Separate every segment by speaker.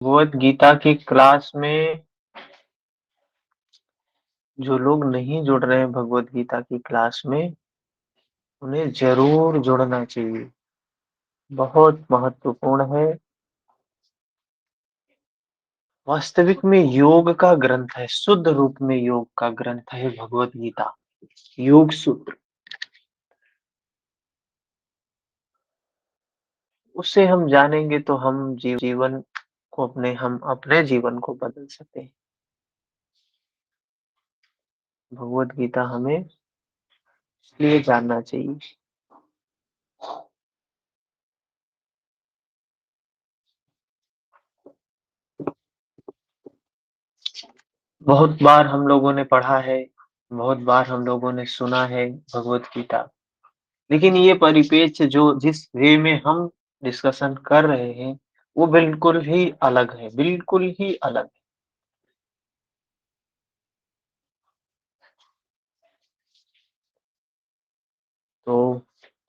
Speaker 1: भगवत गीता की क्लास में जो लोग नहीं जुड़ रहे हैं भगवत गीता की क्लास में, उन्हें ज़रूर जुड़ना चाहिए। बहुत महत्वपूर्ण है। वास्तविक में योग का ग्रंथ है, शुद्ध रूप में योग का ग्रंथ है भगवत गीता, योग सूत्र। उसे हम जानेंगे तो हम जीवन को हम अपने जीवन को बदल सकते हैं। भगवत गीता हमें इसलिए जानना चाहिए। बहुत बार हम लोगों ने पढ़ा है, बहुत बार हम लोगों ने सुना है भगवत गीता। लेकिन ये परिपेक्ष जो जिस वे में हम डिस्कशन कर रहे हैं, वो बिल्कुल ही अलग है, बिल्कुल ही अलग है। तो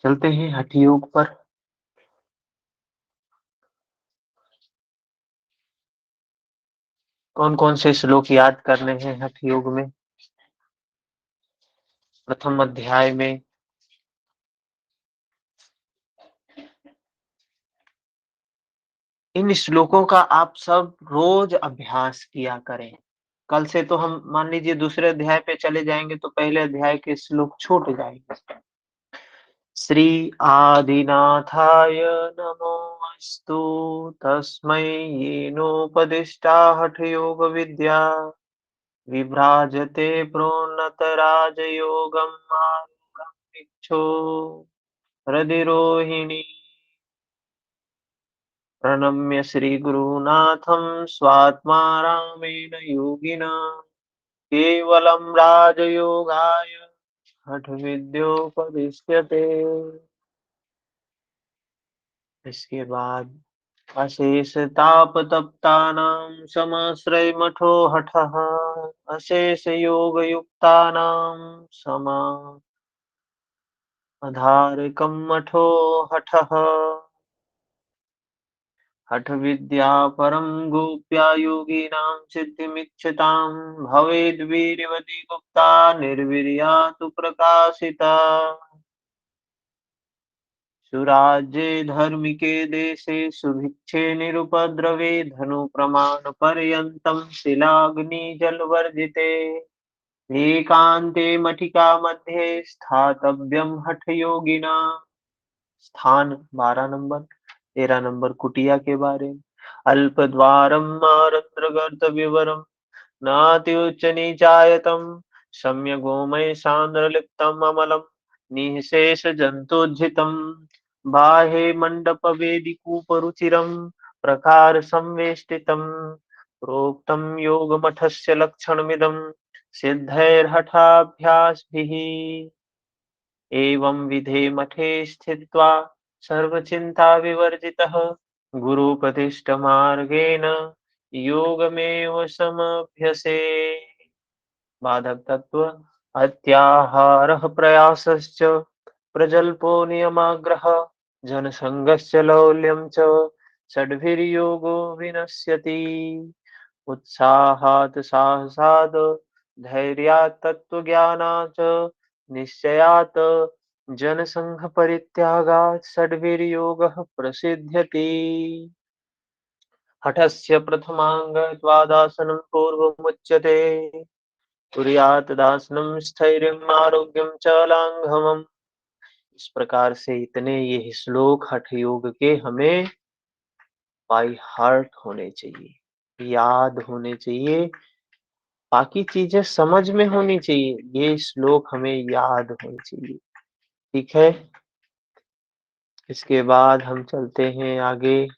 Speaker 1: चलते हैं हठ योग पर। कौन-कौन से श्लोक याद करने हैं हठ योग में? प्रथम अध्याय में इन श्लोकों का आप सब रोज अभ्यास किया करें। कल से तो हम मान लीजिए दूसरे अध्याय पे चले जाएँगे तो पहले अध्याय के श्लोक छूट जाएँगे। श्री आदिनाथाय नमोऽस्तु तस्मै येनोपदिष्टा हठयोगविद्या विभ्राजते प्रोन्नतराजयोगं आरुढं भिक्षो हृदिरोहिणी। प्रणम्य श्रीगुरुनाथं स्वात्मा रामेण योगिना केवलं राजयोगाय हठविद्योपदिश्यते। इसके बाद अशेषतापतप्तानां समाश्रयमठो हठः अशेषयोगयुक्तानां समाधारकं मठो हठः। हठविद्या परं गोप्या योगिनां सिद्धिमिच्छतां भवेद्वीर्यवती गुप्ता निर्वीर्या तु प्रकाशिता। सुराज्ये धार्मिके देशे सुभिक्षे निरुपद्रवे धनुप्रमाणपर्यन्तं शिलाग्निजलवर्जिते एकान्ते मठिका मध्ये स्थातव्यं हठयोगिना। स्थान 12 नंबर, 13 नंबर कुटिया के बारे में। अल्पद्वारम् आरद्रगर्तविवरम् नात्युच्चनीचायतं सम्यग्गोमयसान्द्रलिप्तम् अमलं निःशेषजन्तोज्झितं बाह्ये मण्डपवेदिकूपरुचिरं प्रकारसंवेष्टितं। प्रोक्तं योगमठस्य लक्षणमिदं सिद्धैर्हठाभ्यासभिः। एवं विधे मठे स्थित्वा सर्वचिन्ताविवर्जितः गुरुप्रतिष्ठमार्गेण योगमेव समभ्यसेत्। बाधक तत्व अत्याहारः प्रयासश्च प्रजल्पो नियमाग्रह जनसङ्गस्य लौल्यं च षड्भिर्योगो विनश्यति। उत्साहात् साहसात् धैर्यात् तत्त्वज्ञानात् निश्चयात् जनसङ्घपरित्यागात् षड्भिर्योगः प्रसिद्ध्यति। हठस्य प्रथमाङ्गत्वादासनं पूर्वमुच्यते कुर्यात् दासनं स्थैर्यम् आरोग्यं च लांघवम्। इस प्रकार से इतने ये श्लोक हठ योग के हमें बाय हार्ट होने चाहिए, याद होने चाहिए। बाकी चीजें समझ में होनी चाहिए, ये श्लोक हमें याद होने चाहिए। ठीक है। इसके बाद हम चलते हैं आगे।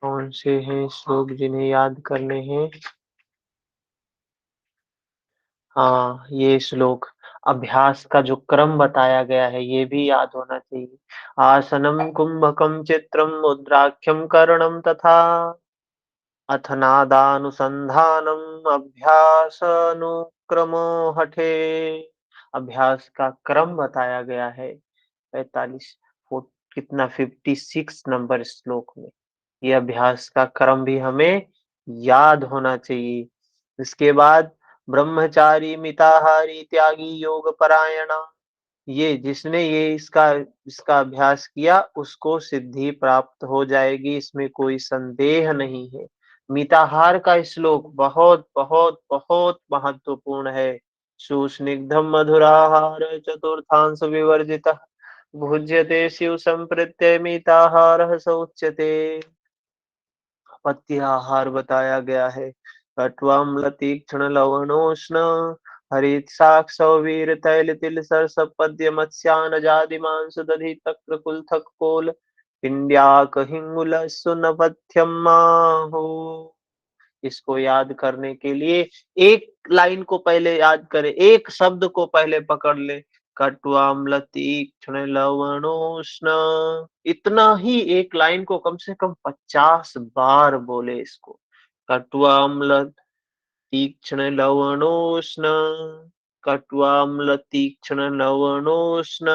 Speaker 1: कौन से हैं श्लोक जिन्हें याद करने हैं? हाँ, ये श्लोक अभ्यास का जो क्रम बताया गया है ये भी याद होना चाहिए। आसनं कुंभकं चित्रं मुद्राख्यं करणं तथा अथ नादानुसंधानम अभ्यासानुक्रमो हठे। अभ्यास का क्रम बताया गया है 45 कितना 56 नंबर श्लोक में। ये अभ्यास का क्रम भी हमें याद होना चाहिए। इसके बाद ब्रह्मचारी, मिताहारी, त्यागी, योग परायणा, ये जिसने ये इसका इसका अभ्यास किया उसको सिद्धि प्राप्त हो जाएगी, इसमें कोई संदेह नहीं है। मिताहार का श्लोक बहुत बहुत बहुत महत्वपूर्ण है। सुस्निग्धम मधुराहार चतुर्थांश विवर्जितः भुज्यते शिव संप्रत्यय मिताहारः स उच्यते। पथ्य आहार बताया गया है। कट्वम तीक्ष्ण लवणोष्ण हरित साक्ष वीर तैल तिल सरस पद्य मत्स्यान जादि मांस दधि तक्र कुलथक कोल पिंड्याक हिंगुल सुनपथ्यम हो। इसको याद करने के लिए एक लाइन को पहले याद करें, एक शब्द को पहले पकड़ ले। कट्वाम्ल तीक्ष्ण लवणोष्ण, इतना ही एक लाइन को कम से कम 50 बार बोले इसको। कट्वाम्ल तीक्ष्ण लवणोष्ण, कट्वाम्ल तीक्ष्ण लवणोष्ण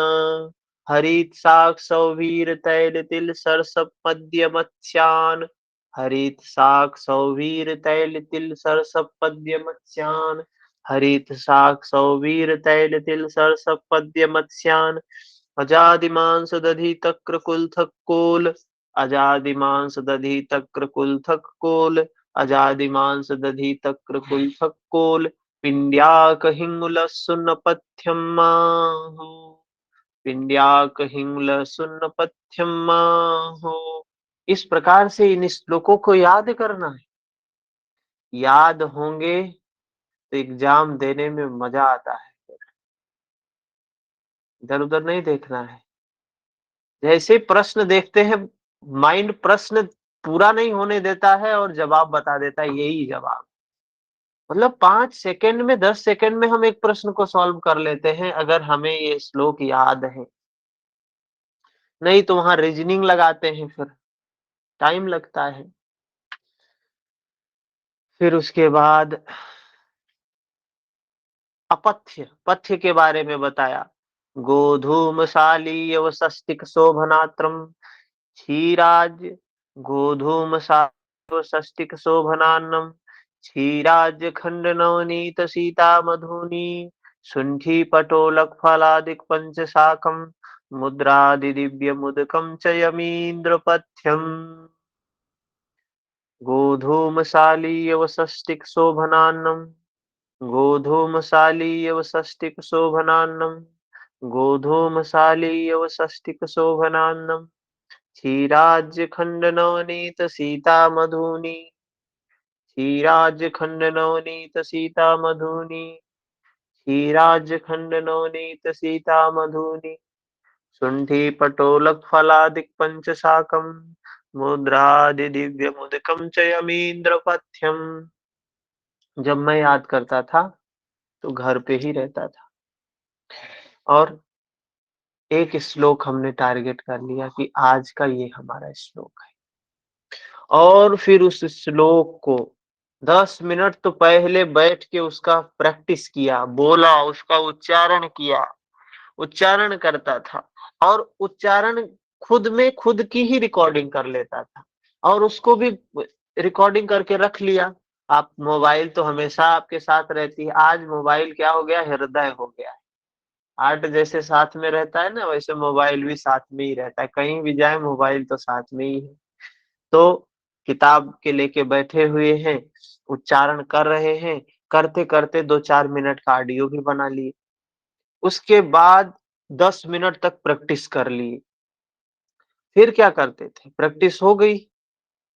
Speaker 1: हरित साक्ष सौवीर तैल तिल सरस पद्य मत्स्यान, हरित साक्ष सौवीर तैल तिल सरस पद्य मत्स्यान, हरित साक्ष सौवीर तैल तिल सरस पद्य मत्स्यान, अजादि मांस दधि तक्र कुलथक कोल, अजादि मांस दधि तक्र कुलथक कोल, अजादि मांस दधि तक्र कुलथक कोल पिंड्याक हिंगुल सुन्नपथ्यम हो, पिंड्याक हिंगुल सुन्नपथ्यम हो। इस प्रकार से इन श्लोकों को याद करना है। याद होंगे तो एग्जाम देने में मजा आता है। इधर उधर नहीं देखना है। जैसे प्रश्न देखते हैं, माइंड प्रश्न पूरा नहीं होने देता है और जवाब बता देता है यही जवाब। मतलब 5 सेकंड में 10 सेकंड में हम एक प्रश्न को सॉल्व कर लेते हैं अगर हमें ये श्लोक याद है। नहीं तो वहां रीजनिंग लगाते हैं, फिर टाइम लगता है। फिर उसके बाद अपथ्य, पथ्य के बारे में बताया। गोधूमशालीयव षष्टिक शोभनात्रम क्षीराज, गोधूमशालीयव षष्टिक शोभनान्नम क्षीराज खंड नवनीत सीता मधुनी शुंठी पटोलक फलादिक पंचशाकम मुद्रादि दिव्य मुदकम च यमीन्द्र पथ्यम। गोधूमशालीयव षष्टिक शोभनान्नम, गोधूमशालीयव षष्टिक शोभनान्नम, गोधूमशालीयव षष्टिक शोभनान्नम क्षीराज्य खंड नवनीत सीता मधुनी, क्षीराज्य खंड नवनीत सीता मधुनी, क्षीराज्य खंड नवनीत सीता मधुनी शुंठी पटोलक फलादिक पंचशाकम मुद्रादि दिव्य मुदकम च यमीन्द्र पथ्यम। जब मैं याद करता था तो घर पे ही रहता था और एक श्लोक हमने टारगेट कर लिया कि आज का ये हमारा श्लोक है। और फिर उस श्लोक को 10 मिनट तो पहले बैठ के उसका प्रैक्टिस किया, बोला, उसका उच्चारण किया, उच्चारण करता था और उच्चारण खुद में खुद की ही रिकॉर्डिंग कर लेता था और उसको भी रिकॉर्डिंग करके रख लिया। आप मोबाइल तो हमेशा आपके साथ रहती है, आज मोबाइल क्या हो गया, हृदय हो गया है। हार्ट जैसे साथ में रहता है ना, वैसे मोबाइल भी साथ में ही रहता है, कहीं भी जाए मोबाइल तो साथ में ही है। तो किताब के लेके बैठे हुए हैं, उच्चारण कर रहे हैं, करते करते 2-4 मिनट का ऑडियो भी बना लिए। उसके बाद 10 मिनट तक प्रैक्टिस कर लिए। फिर क्या करते थे, प्रैक्टिस हो गई,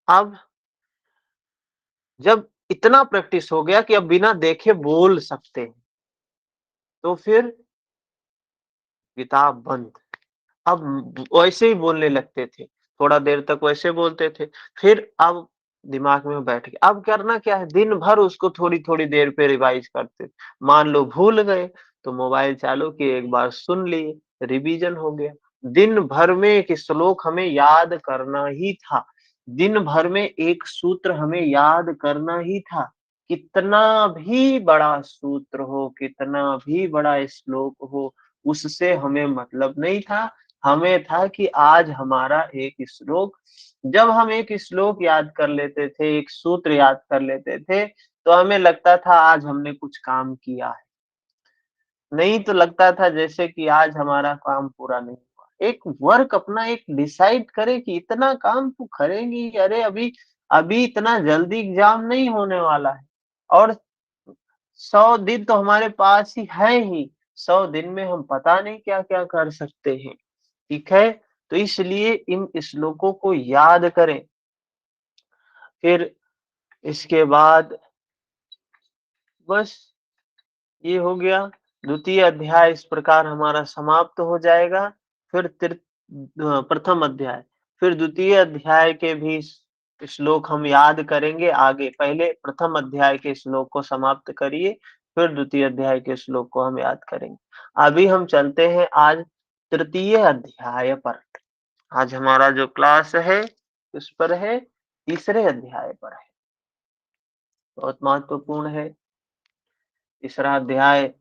Speaker 1: अब जब इतना प्रैक्टिस हो गया कि अब बिना देखे बोल सकते हैं, तो फिर किताब बंद। अब वैसे ही बोलने लगते थे, थोड़ा देर तक वैसे बोलते थे, फिर अब दिमाग में बैठ गया। अब करना क्या है, दिन भर उसको थोड़ी-थोड़ी देर पे रिवाइज करते। मान लो भूल गए, तो मोबाइल चालू किए, एक बार सुन लिए, रिवीजन हो गया। दिन भर में एक श्लोक हमें याद करना ही था, दिन भर में एक सूत्र हमें याद करना ही था। कितना भी बड़ा सूत्र हो, कितना भी बड़ा श्लोक हो, उससे हमें मतलब नहीं था। हमें था कि आज हमारा एक श्लोक, जब हम एक श्लोक याद कर लेते थे, एक सूत्र याद कर लेते थे, तो हमें लगता था आज हमने कुछ काम किया है। नहीं तो लगता था जैसे कि आज हमारा काम पूरा नहीं हुआ। एक वर्क अपना एक डिसाइड करे कि इतना काम तू करेंगी, अरे अभी अभी इतना जल्दी एग्ज़ाम नहीं होने वाला है और 100 दिन तो हमारे पास ही है ही। 100 दिन में हम पता नहीं क्या-क्या कर सकते हैं, ठीक है? तो इसलिए इन श्लोकों को याद करें। फिर इसके बाद बस ये हो गया, द्वितीय अध्याय इस प्रकार हमारा समाप्त हो जाएगा। फिर प्रथम अध्याय, फिर द्वितीय अध्याय के भी श्लोक हम याद करेंगे आगे। पहले प्रथम अध्याय के श्लोक को समाप्त करिए, फिर द्वितीय अध्याय के श्लोक को हम याद करेंगे। अभी हम चलते हैं आज तृतीय अध्याय पर। आज हमारा जो क्लास है, उस पर है, तीसरे अध्याय पर है। बहुत महत्वपूर्ण है। तीसरा अध्याय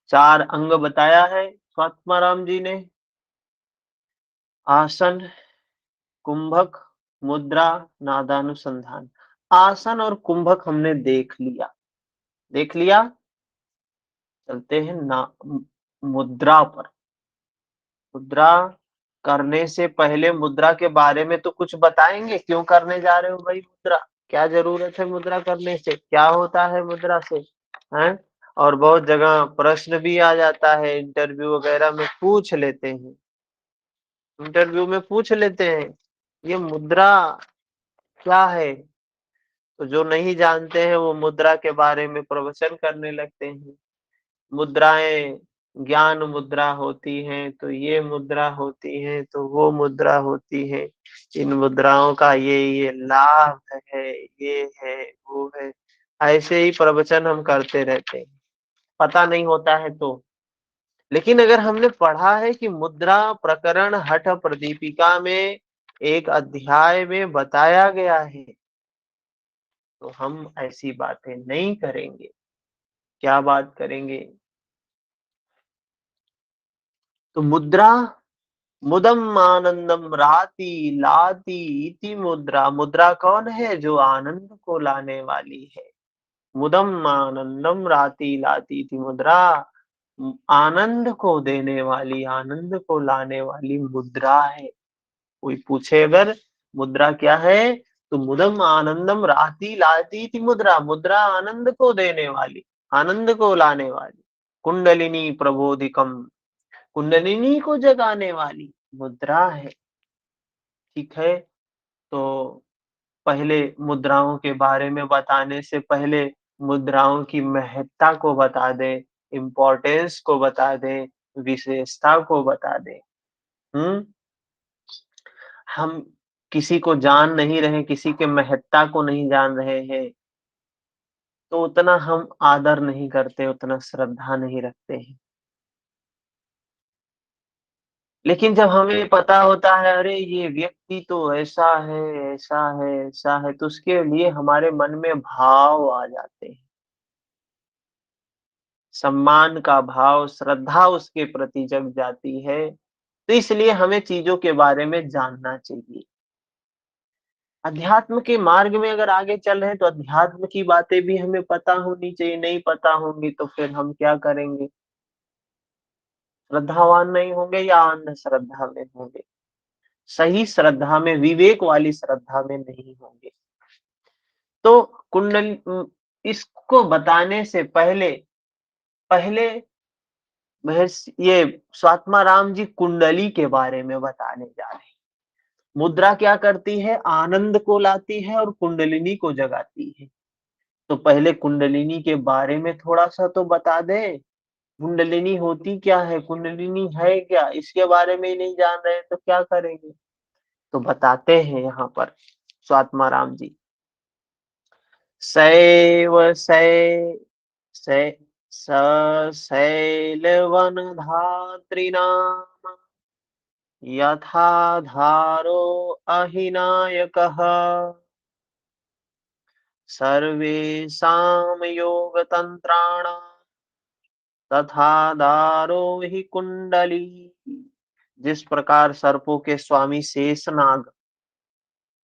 Speaker 1: 4 अंग बताया है स्वात्माराम जी ने। आसन, कुंभक, मुद्रा, नादानुसंधान। आसन और कुंभक हमने देख लिया। देख लिया? चलते हैं मुद्रा पर। मुद्रा करने से पहले मुद्रा के बारे में तो कुछ बताएँगे, क्यों करने जा रहे हो भाई मुद्रा? क्या ज़रूरत है मुद्रा करने से? क्या होता है मुद्रा से? हैं? और बहुत जगह प्रश्न भी आ जाता है, इंटरव्यू वगैरह में पूछ लेते हैं। इंटरव्यू में पूछ लेते हैं, ये मुद्रा क्या है? तो जो नहीं जानते हैं वो मुद्रा के बारे में प्रवचन करने लगते हैं। मुद्राएँ ज्ञान मुद्रा होती हैं, तो ये मुद्रा होती हैं, तो वो मुद्रा होती है। इन मुद्राओं का ये लाभ है, ये है, वो है। ऐसे ही प्रवचन हम करते रहते हैं, पता नहीं होता है तो। लेकिन अगर हमने पढ़ा है कि मुद्रा प्रकरण हठ प्रदीपिका में एक अध्याय में बताया गया है, तो हम ऐसी बातें नहीं करेंगे। क्या बात करेंगे? तो मुद्रा मुदम आनंदम राति लाति इति मुद्रा। मुद्रा कौन है? जो आनंद को लाने वाली है। मुदम आनंदम राति लाति इति मुद्रा। आनंद को देने वाली, आनंद को लाने वाली मुद्रा है। कोई पूछे अगर मुद्रा क्या है, तो मुदम आनंदम राति लाति इति मुद्रा। मुद्रा आनंद को देने वाली, आनंद को लाने वाली। कुंडलिनी प्रबोधिकम, कुंडलिनी को जगाने वाली मुद्रा है, ठीक है? तो पहले मुद्राओं के बारे में बताने से पहले मुद्राओं की महत्ता को बता दें, इम्पोर्टेंस को बता दें, विशेषता को बता दें। हुँ? हम किसी को जान नहीं रहे, किसी के महत्ता को नहीं जान रहे हैं, तो उतना हम आदर नहीं करते, उतना श्रद्धा नहीं रखते हैं। लेकिन जब हमें पता होता है अरे ये व्यक्ति तो ऐसा है, ऐसा है, ऐसा है, तो उसके लिए हमारे मन में भाव आ जाते हैं। सम्मान का भाव, श्रद्धा उसके प्रति जग जाती है, तो इसलिए हमें चीज़ों के बारे में जानना चाहिए। अध्यात्म के मार्ग में अगर आगे चल रहे हैं तो अध्यात्म की बातें भी हमें पता होनी चाहिए, नहीं पता होंगी तो फिर हम क्या करेंगे? श्रद्धावान नहीं होंगे या अंधश्रद्धा में होंगे। सही श्रद्धा में, विवेक वाली श्रद्धा में नहीं होंगे। तो इसको बताने से पहले पहले महर्षि ये स्वात्माराम जी कुंडली के बारे में बताने जा रहे हैं। मुद्रा क्या करती है? आनंद को लाती है और कुंडलिनी को जगाती है। तो पहले कुंडलिनी के बारे में थोड़ा-सा तो बता दें। कुंडलिनी होती क्या है? कुंडलिनी है क्या? इसके बारे में ही नहीं जान रहे हैं तो क्या करेंगे? तो बताते हैं यहाँ पर स्वात्माराम जी। सैव सै सै सशैलवनधात्रीणाम् यथा धारो अहिनायकः सर्वेषां योगतन्त्राणां तथा दारो हि कुण्डली। जिस प्रकार सर्पों के स्वामी शेषनाग,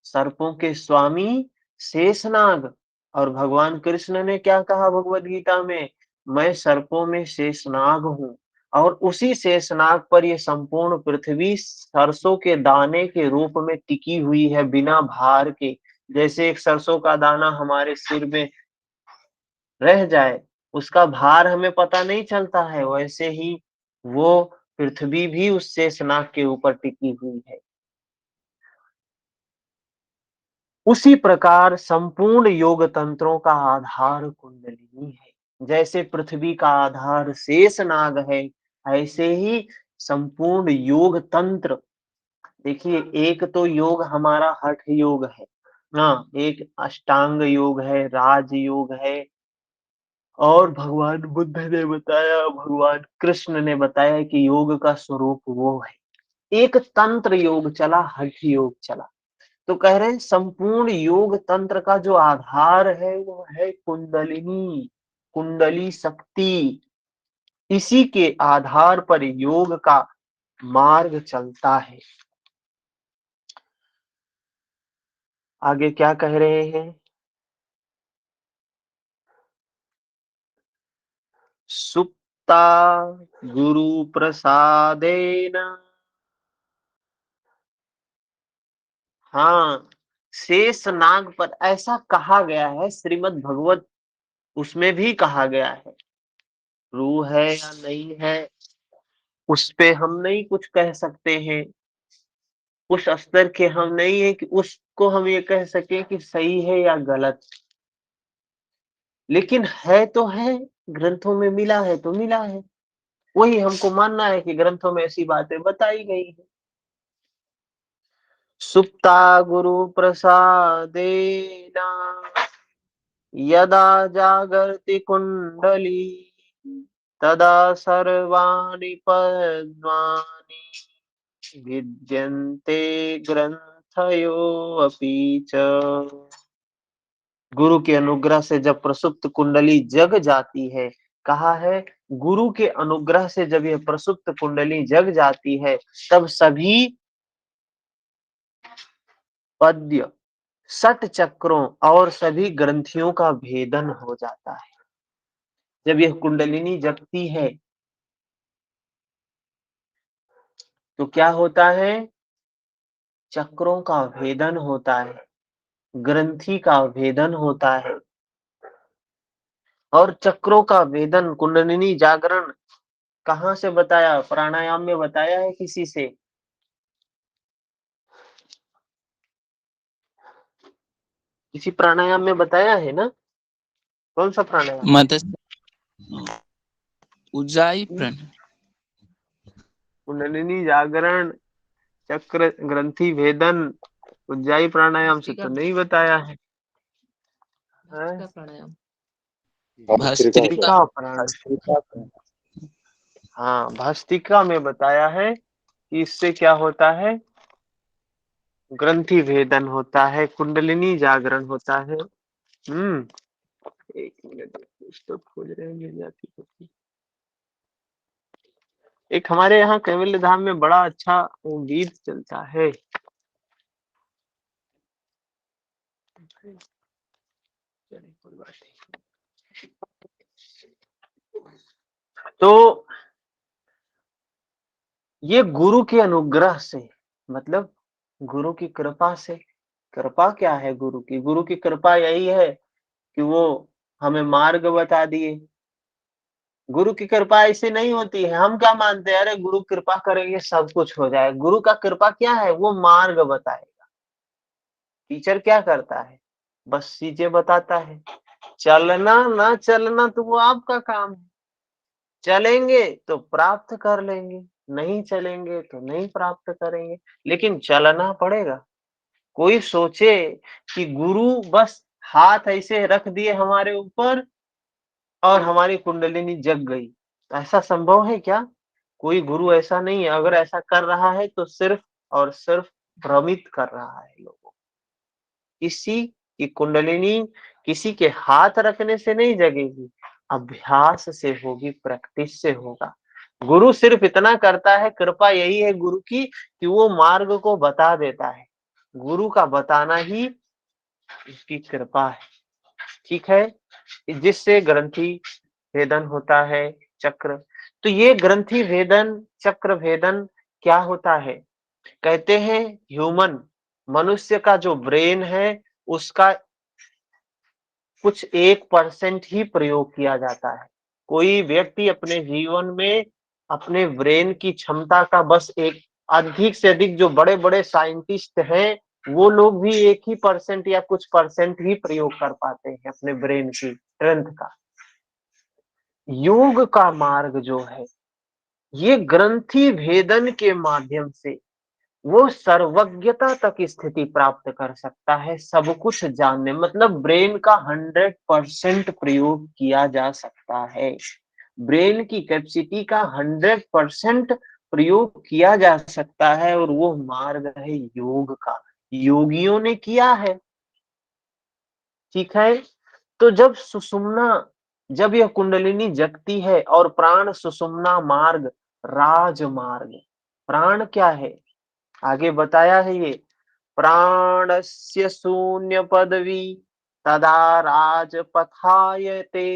Speaker 1: सर्पों के स्वामी शेषनाग, और भगवान कृष्ण ने क्या कहा भगवद गीता में, मैं सर्पों में शेषनाग हूँ, और उसी शेषनाग पर ये संपूर्ण पृथ्वी सरसों के दाने के रूप में टिकी हुई है बिना भार के। जैसे एक सरसों का दाना हमारे सिर में रह जाए, उसका भार हमें पता नहीं चलता है, वैसे ही वो पृथ्वी भी उस शेषनाग के ऊपर टिकी हुई है। उसी प्रकार संपूर्ण योग तंत्रों का आधार कुंडलिनी है। जैसे पृथ्वी का आधार शेषनाग है, ऐसे ही संपूर्ण योग तंत्र। देखिए, एक तो योग हमारा हठ योग है, हाँ, एक अष्टांग योग है, राज योग है, और भगवान बुद्ध ने बताया, भगवान कृष्ण ने बताया कि योग का स्वरूप वो है। एक तंत्र योग चला, हठ योग चला। तो कह रहे हैं संपूर्ण योग तंत्र का जो आधार है वो है कुंडलिनी, कुंडली शक्ति। इसी के आधार पर योग का मार्ग चलता है। आगे क्या कह रहे हैं, सुप्ता गुरु प्रसादेन, हाँ, शेष नाग पर ऐसा कहा गया है, श्रीमद् भगवत उसमें भी कहा गया है। रूह है या नहीं है, उस पे हम नहीं कुछ कह सकते हैं, उस स्तर के हम नहीं है कि उसको हम ये कह सके कि सही है या गलत, लेकिन है तो है, ग्रंथों में मिला है तो मिला है, वही हमको मानना है कि ग्रंथों में ऐसी बातें बताई गई है। सुप्ता गुरु प्रसादेना यदा जागर्ति कुंडली तदा सर्वाणि पद्मानि भिद्यन्ते ग्रंथयो अपि च। गुरु के अनुग्रह से जब प्रसुप्त कुंडली जग जाती है, कहा है गुरु के अनुग्रह से जब यह प्रसुप्त कुंडली जग जाती है, तब सभी पद्य, षट चक्रों और सभी ग्रंथियों का भेदन हो जाता है। जब यह कुंडलिनी जगती है तो क्या होता है, चक्रों का भेदन होता है, ग्रंथि का भेदन होता है। और चक्रों का भेदन, कुंडलिनी जागरण कहाँ से बताया, प्राणायाम में बताया है किसी से, किसी प्राणायाम में बताया है ना, कौन सा प्राणायाम,
Speaker 2: मत्स्य उज्जाई प्रण
Speaker 1: कुंडलिनी जागरण, चक्र ग्रंथि भेदन, उज्जाई प्राणायाम से तो नहीं बताया है।
Speaker 2: प्राणायाम
Speaker 3: भस्त्रिका
Speaker 1: भस्त्रिका प्राणायाम, हाँ, भस्त्रिका में बताया है कि इससे क्या होता है, ग्रंथि भेदन होता है, कुंडलिनी जागरण होता है। एक मिनट, पुस्तक खोज रहे हैं, मिल जाती होती। एक हमारे यहाँ कैवल्य धाम में बड़ा अच्छा वो गीत चलता है, कोई बात नहीं। तो ये गुरु के अनुग्रह से, मतलब गुरु की कृपा से। कृपा क्या है गुरु की, गुरु की कृपा यही है कि वो हमें मार्ग बता दिए। गुरु की कृपा ऐसे नहीं होती है, हम क्या मानते हैं, अरे गुरु कृपा करेंगे सब कुछ हो जाए। गुरु का कृपा क्या है, वो मार्ग बताएगा। टीचर क्या करता है, बस चीजें बताता है, चलना ना चलना तो वो आपका काम है। चलेंगे तो प्राप्त कर लेंगे, नहीं चलेंगे तो नहीं प्राप्त करेंगे, लेकिन चलना पड़ेगा। कोई सोचे कि गुरु बस हाथ ऐसे रख दिए हमारे ऊपर और हमारी कुंडलिनी जग गई, तो ऐसा संभव है क्या, कोई गुरु ऐसा नहीं है। अगर ऐसा कर रहा है तो सिर्फ और सिर्फ भ्रमित कर रहा है लोगों को। किसी की कुंडलिनी किसी के हाथ रखने से नहीं जगेगी, अभ्यास से होगी, प्रैक्टिस से होगा। गुरु सिर्फ इतना करता है, कृपा यही है गुरु की कि वो मार्ग को बता देता है। गुरु का बताना ही उसकी कृपा है। ठीक है, जिससे ग्रंथि भेदन होता है, चक्र। तो ये ग्रंथि भेदन, चक्र भेदन क्या होता है? कहते हैं ह्यूमन, मनुष्य का जो ब्रेन है उसका कुछ 1% ही प्रयोग किया जाता है। कोई व्यक्ति अपने जीवन में अपने ब्रेन की क्षमता का बस एक, अधिक से अधिक जो बड़े-बड़े साइंटिस्ट हैं, वो लोग भी 1% या कुछ परसेंट ही प्रयोग कर पाते हैं अपने ब्रेन की स्ट्रेंथ का। योग का मार्ग जो है, ये ग्रंथि भेदन के माध्यम से वो सर्वज्ञता तक स्थिति प्राप्त कर सकता है, सब कुछ जानने, मतलब ब्रेन का 100% प्रयोग किया जा सकता है। ब्रेन की कैपेसिटी का 100% प्रयोग किया जा सकता है, और वो मार्ग है योग का। योगियों ने किया है। ठीक है, तो जब सुषुम्ना, जब यह कुंडलिनी जगती है और प्राण सुषुम्ना मार्ग, राजमार्ग, प्राण क्या है आगे बताया है ये, प्राणस्य शून्य पदवी तदा राजपथायते,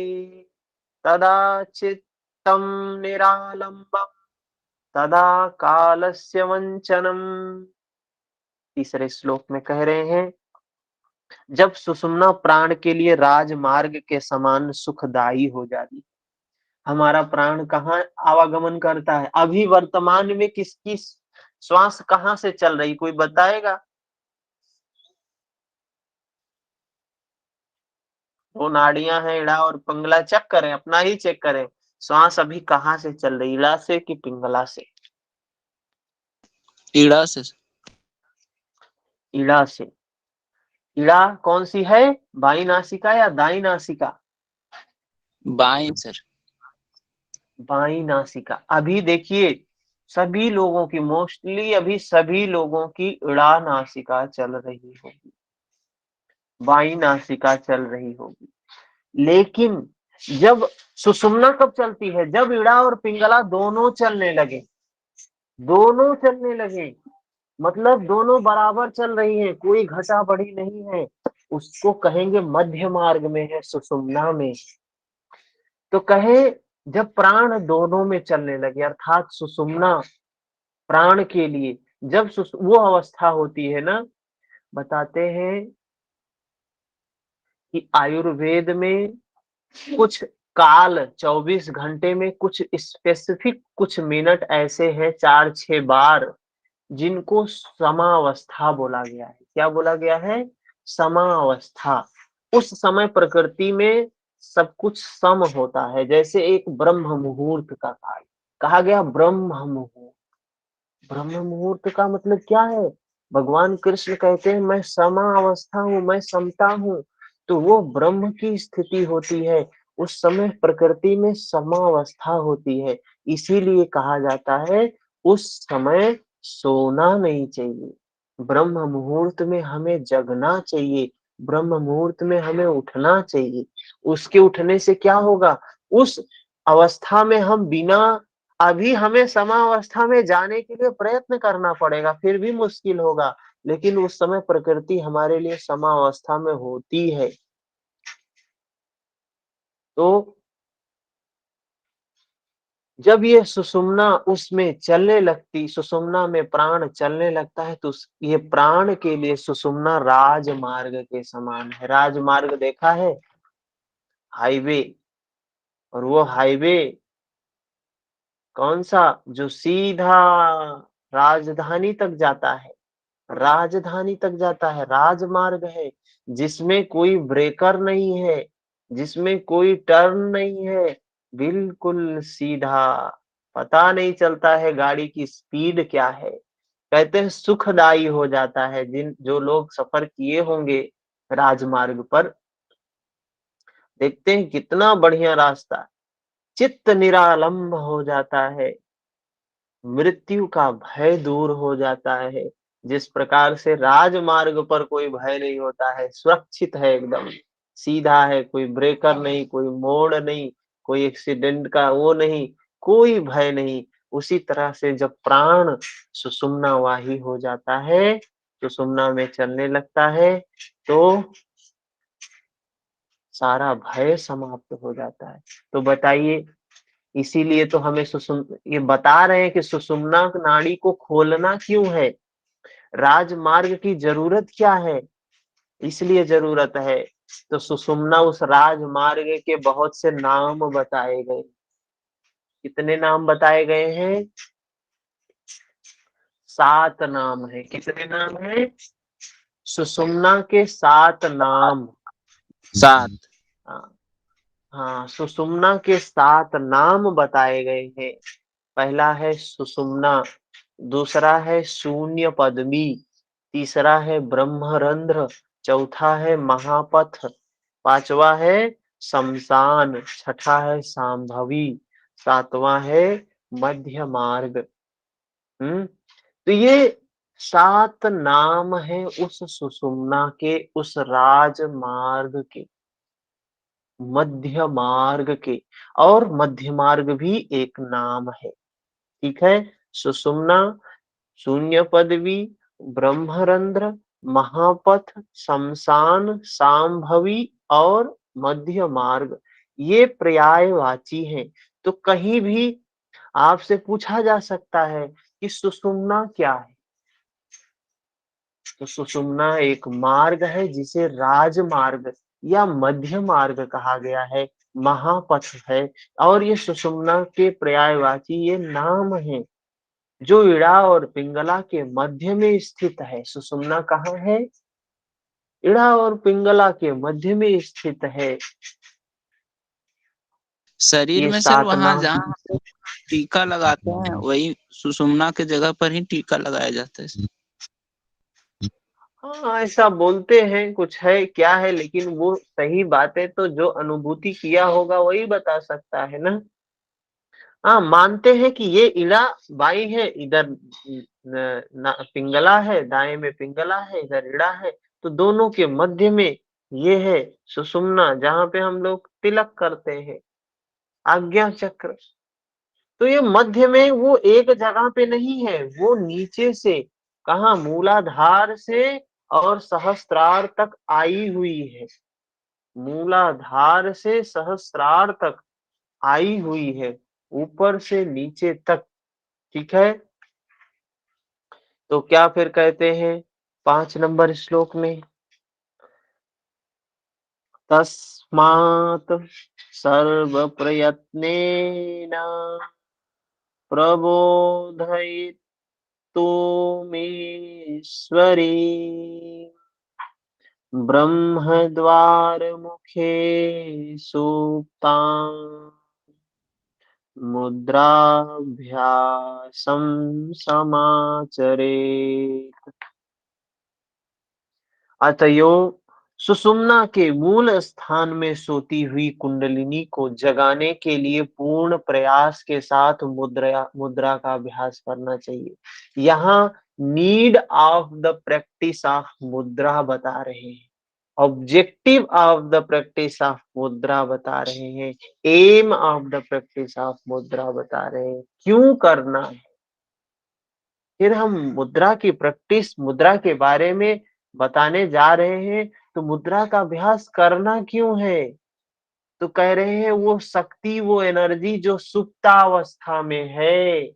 Speaker 1: तदा चित्तम निरालंबम, तदा कालस्य वंचनम। तीसरे श्लोक में कह रहे हैं, जब सुषुम्ना प्राण के लिए राजमार्ग के समान सुखदायी हो जाती, हमारा प्राण कहाँ आवागमन करता है? अभी वर्तमान में किसकी श्वास कहाँ से चल रही, कोई बताएगा? वो नाड़ियां हैं इड़ा और पिंगला, चेक करें, अपना ही चेक करें, श्वास अभी कहाँ से चल रही, इड़ा से कि पिंगला से?
Speaker 3: इड़ा से।
Speaker 1: इड़ा से। इड़ा कौन सी है, बाई नासिका या दाई नासिका?
Speaker 3: बाएं सर।
Speaker 1: बाई नासिका। अभी देखिए सभी लोगों की, मोस्टली अभी सभी लोगों की इड़ा नासिका चल रही होगी, बाई नासिका चल रही होगी। लेकिन जब सुषुम्ना कब चलती है? जब इड़ा और पिंगला दोनों चलने लगे, दोनों चलने लगे, मतलब दोनों बराबर चल रही हैं, कोई घटा बढ़ी नहीं है, उसको कहेंगे मध्य मार्ग में है, सुषुम्ना में। तो कहे जब प्राण दोनों में चलने लगे, अर्थात सुषुम्ना प्राण के लिए जब वो अवस्था होती है ना, बताते हैं कि आयुर्वेद में कुछ काल 24 घंटे में कुछ स्पेसिफिक कुछ मिनट ऐसे हैं, 4-6 बार, जिनको समावस्था बोला गया है। क्या बोला गया है? समावस्था। उस समय प्रकृति में सब कुछ सम होता है, जैसे एक ब्रह्म मुहूर्त का काल कहा गया, ब्रह्म मुहूर्त। ब्रह्म मुहूर्त का मतलब क्या है? भगवान कृष्ण कहते हैं मैं समा अवस्था हूँ, मैं समता हूँ। तो वो ब्रह्म की स्थिति होती है, उस समय प्रकृति में समावस्था होती है। इसीलिए कहा जाता है उस समय सोना नहीं चाहिए, ब्रह्म मुहूर्त में हमें जगना चाहिए, ब्रह्म मुहूर्त में हमें उठना चाहिए। उसके उठने से क्या होगा? उस अवस्था में हम बिना, अभी हमें समावस्था में जाने के लिए प्रयत्न करना पड़ेगा, फिर भी मुश्किल होगा, लेकिन उस समय प्रकृति हमारे लिए समावस्था में होती है। तो जब ये सुषुम्ना उसमें चलने लगती, सुषुम्ना में प्राण चलने लगता है, तो ये प्राण के लिए सुषुम्ना राजमार्ग के समान है। राजमार्ग देखा है, हाईवे, और वो हाईवे कौन सा? जो सीधा राजधानी तक जाता है, राजधानी तक जाता है, राजमार्ग है, जिसमें कोई ब्रेकर नहीं है, जिसमें कोई टर्न नहीं है, बिल्कुल सीधा, पता नहीं चलता है गाड़ी की स्पीड क्या है। कहते हैं सुखदाई हो जाता है, जिन जो लोग सफर किए होंगे राजमार्ग पर, देखते हैं कितना बढ़िया रास्ता, चित्त निरालंब हो जाता है, मृत्यु का भय दूर हो जाता है। जिस प्रकार से राजमार्ग पर कोई भय नहीं होता है, सुरक्षित है, एकदम सीधा है, कोई ब्रेकर नहीं, कोई मोड़ नहीं, कोई एक्सीडेंट का वो नहीं, कोई भय नहीं। उसी तरह से जब प्राण सुषुम्ना वाही हो जाता है, सुषुम्ना में चलने लगता है, तो सारा भय समाप्त हो जाता है। तो बताइए, इसीलिए तो हमें ये बता रहे हैं कि सुषुम्ना नाड़ी को खोलना क्यों है, राजमार्ग की जरूरत क्या है, इसलिए जरूरत है। तो सुषुम्ना उस राजमार्ग के बहुत से नाम बताए गए। कितने नाम बताए गए हैं? 7 नाम है। कितने नाम है? सुषुम्ना के 7 नाम।
Speaker 3: 7।
Speaker 1: हाँ, हाँ, सुषुम्ना के 7 नाम बताए गए हैं। पहला है सुषुम्ना, दूसरा है शून्य पद्मी, तीसरा है ब्रह्मरंध्र, चौथा है महापथ, पांचवा है शमशान, छठा है सांभवी, सातवां है मध्य मार्ग। तो ये 7 नाम है उस सुषुम्ना के, उस राजमार्ग के, मध्य मार्ग के। और मध्य मार्ग भी एक नाम है। ठीक है, सुषुम्ना, शून्य पदवी, ब्रह्मरंध्र, महापथ, शमशान, सांभवी और मध्य मार्ग, ये पर्यायवाची हैं। तो कहीं भी आपसे पूछा जा सकता है कि सुषुम्ना क्या है, तो सुषुम्ना एक मार्ग है जिसे राजमार्ग या मध्य मार्ग कहा गया है, महापथ है। और ये सुषुम्ना के पर्यायवाची ये नाम है, जो इड़ा और पिंगला के मध्य में स्थित है। सुषुम्ना कहाँ है? इड़ा और पिंगला के मध्य में स्थित है।
Speaker 3: शरीर
Speaker 1: ये
Speaker 3: में सर
Speaker 1: 7
Speaker 3: वहां
Speaker 1: नाम।
Speaker 3: जहाँ हम लोग टीका लगाते हैं वही सुषुम्ना के जगह पर ही टीका लगाया जाता है सर।
Speaker 1: हाँ, ऐसा बोलते हैं, कुछ है क्या है, लेकिन वो सही बातें तो जो अनुभूति किया होगा वही बता सकता है ना। हाँ, मानते हैं कि ये इड़ा बाई है, इधर पिंगला है, दाएं में पिंगला है, इधर इड़ा है, तो दोनों के मध्य में ये है सुषुम्ना, जहाँ पे हम लोग तिलक करते हैं, आज्ञा चक्र। तो ये मध्य में वो एक जगह पे नहीं है, वो नीचे से, कहा, मूलाधार से और सहस्त्रार तक आई हुई है। मूलाधार से सहस्त्रार तक आई हुई है, ऊपर से नीचे तक। ठीक है, तो क्या फिर कहते हैं 5 नंबर श्लोक में, तस्मात् सर्व प्रयत्नेन प्रबोधयितुमीश्वरी ब्रह्मद्वारमुखे सुप्ताम् मुद्राभ्यासं समाचरेत्। अतयो सुषुम्ना के मूल स्थान में सोती हुई कुंडलिनी को जगाने के लिए पूर्ण प्रयास के साथ मुद्रा मुद्रा का अभ्यास करना चाहिए। यहाँ need of the practice of मुद्रा बता रहे हैं, objective of the practice of मुद्रा बता रहे हैं, aim of the practice of मुद्रा बता रहे हैं, क्यों करना है। फिर हम मुद्रा की प्रैक्टिस, मुद्रा के बारे में बताने जा रहे हैं, तो मुद्रा का अभ्यास करना क्यों है? तो कह रहे हैं वो शक्ति, वो एनर्जी जो सुप्तावस्था में है,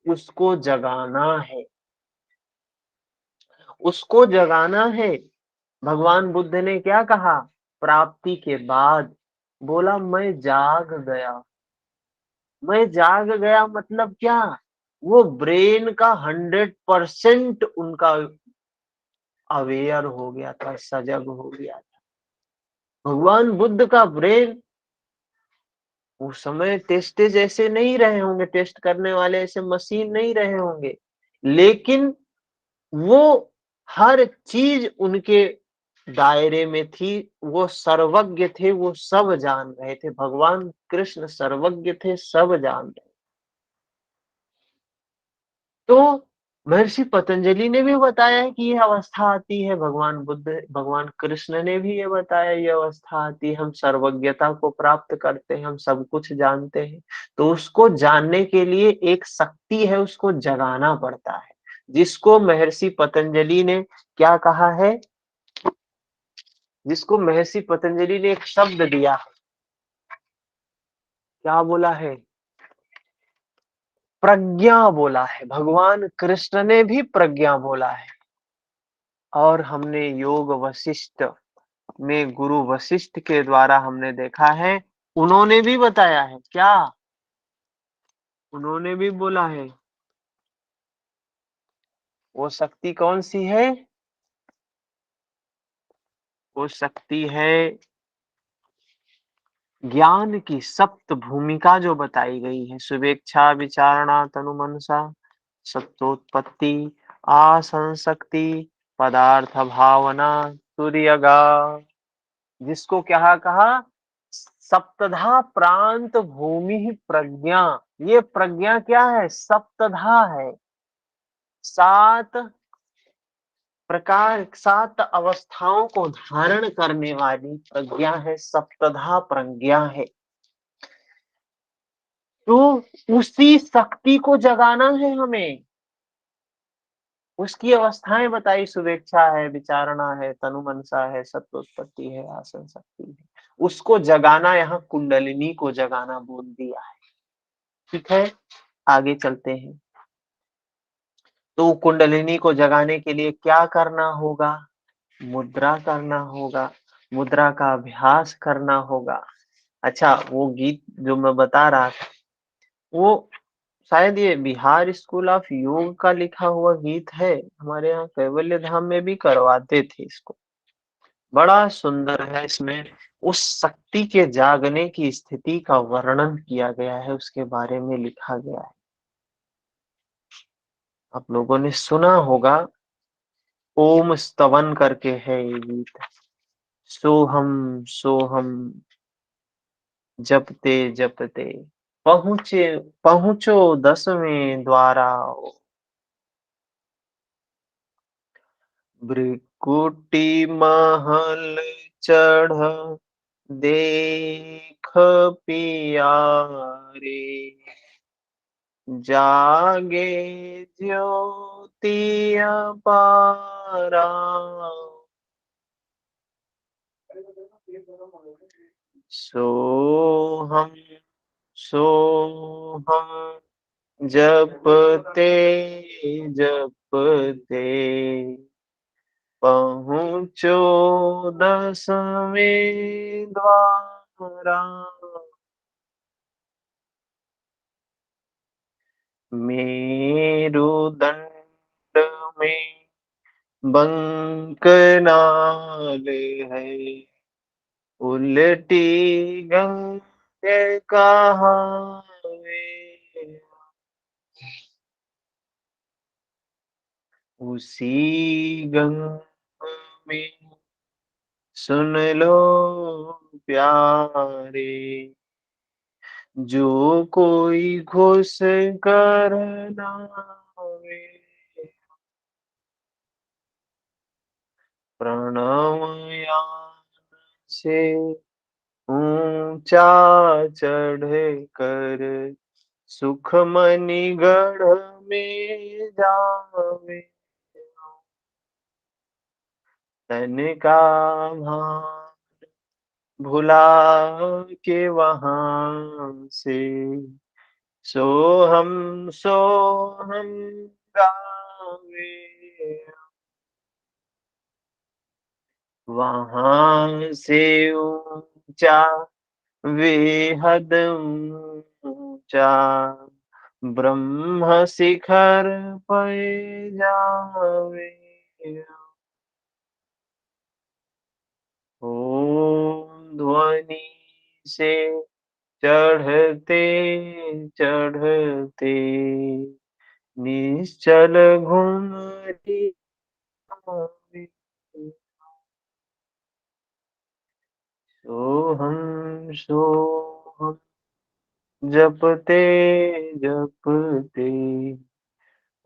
Speaker 1: उसको जगाना है, उसको जगाना है। भगवान बुद्ध ने क्या कहा प्राप्ति के बाद? बोला मैं जाग गया। मैं जाग गया मतलब क्या? वो ब्रेन का 100% उनका अवेयर हो गया था, सजग हो गया था। भगवान बुद्ध का ब्रेन उस समय टेस्ट जैसे नहीं रहे होंगे, टेस्ट करने वाले ऐसे मशीन नहीं रहे होंगे, लेकिन वो हर चीज उनके दायरे में थी। वो सर्वज्ञ थे, वो सब जान रहे थे। भगवान कृष्ण सर्वज्ञ थे, सब जान रहे। तो महर्षि पतंजलि ने भी बताया है कि ये अवस्था आती है, भगवान बुद्ध, भगवान कृष्ण ने भी ये बताया ये अवस्था आती है, हम सर्वज्ञता को प्राप्त करते हैं, हम सब कुछ जानते हैं। तो उसको जानने के लिए एक शक्ति है, उसको जगाना पड़ता है, जिसको महर्षि पतंजलि ने क्या कहा है, जिसको महर्षि पतंजलि ने एक शब्द दिया है, क्या बोला है, प्रज्ञा बोला है। भगवान कृष्ण ने भी प्रज्ञा बोला है। और हमने योग वशिष्ठ में गुरु वशिष्ठ के द्वारा हमने देखा है, उन्होंने भी बताया है क्या, उन्होंने भी बोला है, वो शक्ति कौन सी है, वो शक्ति है ज्ञान की सप्त भूमिका जो बताई गई है, शुभेच्छा विचारणा तनुमनसा, सत्योत्पत्ति, आसंशक्ति, पदार्थ भावना, तुर्यगा, जिसको क्या कहा, सप्तधा प्रांत भूमि प्रज्ञा। ये प्रज्ञा क्या है, सप्तधा है, सात प्रकार, सात अवस्थाओं को धारण करने वाली प्रज्ञा है, सप्तधा प्रज्ञा है। तो उसी शक्ति को जगाना है हमें, उसकी अवस्थाएं बताई, शुभेच्छा है, विचारणा है, तनुमनसा है, सत्योत्पत्ति है, आसन शक्ति है। उसको जगाना, यहाँ कुंडलिनी को जगाना बोल दिया है। ठीक है, आगे चलते हैं। तो कुंडलिनी को जगाने के लिए क्या करना होगा, मुद्रा करना होगा, मुद्रा का अभ्यास करना होगा। अच्छा, वो गीत जो मैं बता रहा था, वो शायद ये बिहार स्कूल ऑफ योग का लिखा हुआ गीत है, हमारे यहाँ कैवल्य धाम में भी करवाते थे इसको। बड़ा सुंदर है, इसमें उस शक्ति के जागने की स्थिति का वर्णन किया गया है, उसके बारे में लिखा गया है। आप लोगों ने सुना होगा, ओम स्तवन करके है ये गीत। सोहम सोहम जपते जपते पहुंचे, पहुंचो 10वें द्वारा, भृकुटी महल चढ़ देख पियारे, जागे ज्योति अपारा, सोहम सोहम जपते जपते पहुँचो 10वें द्वारा, मेरुदंड में बंकनाल है, उल्टी गंगे कहावे, उसी गंगा में सुन लो प्यारे, जो कोई घुस कर नावे, प्रणव यान से ऊंचा चढ़ कर सुखमणि गढ़ में जावे, तन का भान भुला के वहां से सोहम सोहम गावे, वहां से ऊंचा बेहद ऊंचा ब्रह्म शिखर पे जावे, ओम ध्वनि से चढ़ते चढ़ते निश्चल घुमती आवे, सोहम सोहम जपते जपते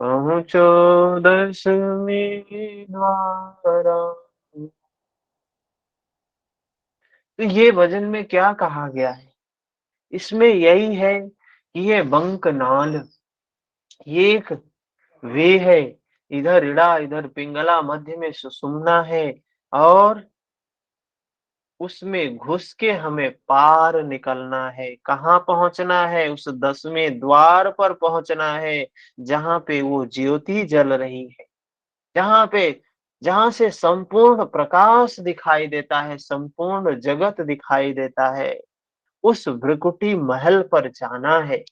Speaker 1: पहुँचो 10वें द्वारा। तो ये भजन में क्या कहा गया है? इसमें यही है कि ये बंकनाल, ये एक वे है, इधर इड़ा इधर पिंगला, मध्य में सुषुम्ना है, और उसमें घुस के हमें पार निकलना है। कहाँ पहुंचना है? उस 10वें द्वार पर पहुंचना है, जहां पे वो ज्योति जल रही है, जहां पे, जहां से संपूर्ण प्रकाश दिखाई देता है, संपूर्ण जगत दिखाई देता है। उस भ्रिकुटी महल पर जाना है।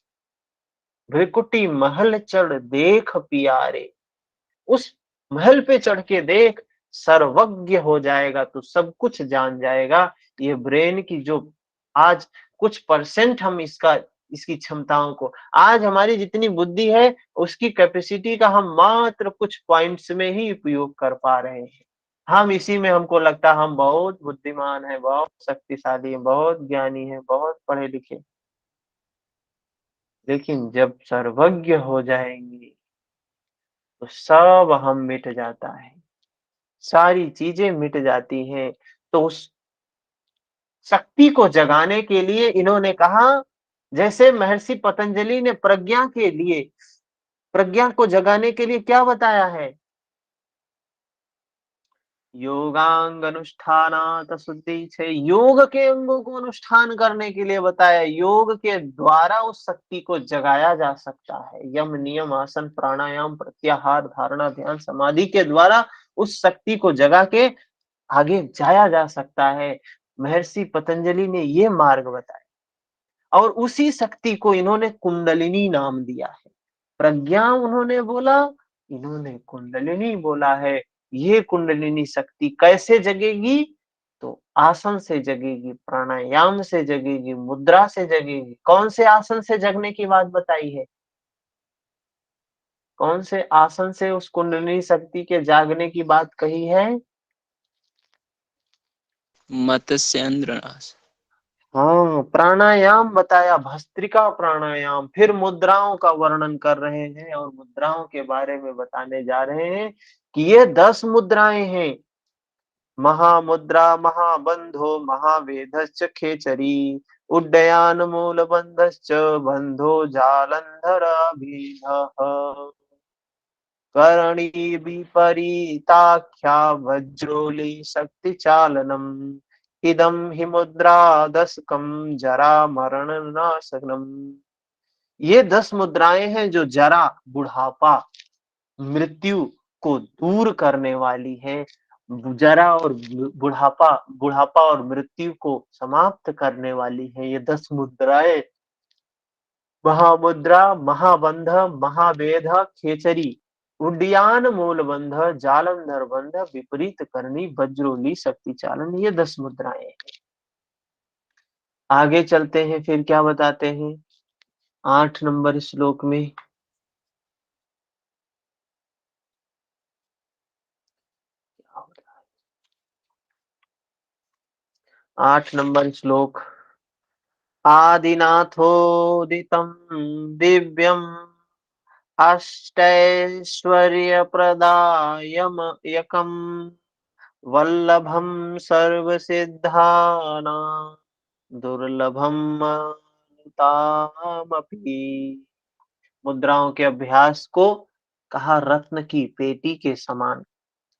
Speaker 1: भ्रिकुटी महल चढ़ देख पियारे, उस महल पे चढ़ के देख, सर्वज्ञ हो जाएगा, तो सब कुछ जान जाएगा। ये ब्रेन की जो आज कुछ परसेंट हम इसकी क्षमताओं को, आज हमारी जितनी बुद्धि है, उसकी कैपेसिटी का हम मात्र कुछ पॉइंट्स में ही उपयोग कर पा रहे हैं। हम इसी में, हमको लगता है हम बहुत बुद्धिमान हैं, बहुत शक्तिशाली हैं, बहुत ज्ञानी हैं, बहुत पढ़े लिखे। लेकिन जब सर्वज्ञ हो जाएंगे तो सब हम मिट जाता है, सारी चीजें मिट जाती हैं। तो उस शक्ति को जगाने के लिए इन्होंने कहा, जैसे महर्षि पतंजलि ने प्रज्ञा के लिए, प्रज्ञा को जगाने के लिए क्या बताया है? योगांग अनुष्ठानात शुद्धि से, योग के अंगों को अनुष्ठान करने के लिए बताया। योग के द्वारा उस शक्ति को जगाया जा सकता है। यम नियम आसन प्राणायाम प्रत्याहार धारणा ध्यान समाधि के द्वारा उस शक्ति को जगा के आगे जाया जा सकता है। महर्षि पतंजलि ने ये मार्ग बताया, और उसी शक्ति को इन्होंने कुंडलिनी नाम दिया है। प्रज्ञा उन्होंने बोला, इन्होंने कुंडलिनी बोला है। ये कुंडलिनी शक्ति कैसे जगेगी? तो आसन से जगेगी, प्राणायाम से जगेगी, मुद्रा से जगेगी। कौन से आसन से जगने की बात बताई है? कौन से आसन से उस कुंडलिनी शक्ति के जागने की बात कही है?
Speaker 3: मत्स्येंद्र नाश।
Speaker 1: हाँ, प्राणायाम बताया, भस्त्रिका प्राणायाम। फिर मुद्राओं का वर्णन कर रहे हैं, और मुद्राओं के बारे में बताने जा रहे हैं कि ये 10 मुद्राएं हैं। महामुद्रा महाबंधो महावेधश्च खेचरी, उड्डयान मूलबंधश्च बंधो जालंधर भीधः, करणी विपरीताख्या वज्रोली शक्ति चालनम, इदम हि मुद्रा दशकम जरा मरण नाशनम। ये 10 मुद्राएं हैं जो जरा, बुढ़ापा, मृत्यु को दूर करने वाली है। जरा और बुढ़ापा, बुढ़ापा और मृत्यु को समाप्त करने वाली है ये 10 मुद्राएं। महामुद्रा महाबंध महावेद खेचरी, उड्डयान मूलबंध जालंधर बंध विपरीत करनी वज्रोली शक्ति चालन, ये 10 मुद्राएं हैं। आगे चलते हैं, फिर क्या बताते हैं 8 नंबर श्लोक में। 8 नंबर श्लोक। आदिनाथोदितं दिव्यम् अष्टैश्वर्यप्रदायकम् वल्लभं सर्वसिद्धानां दुर्लभम तामपि। मुद्राओं के अभ्यास को कहा रत्न की पेटी के समान।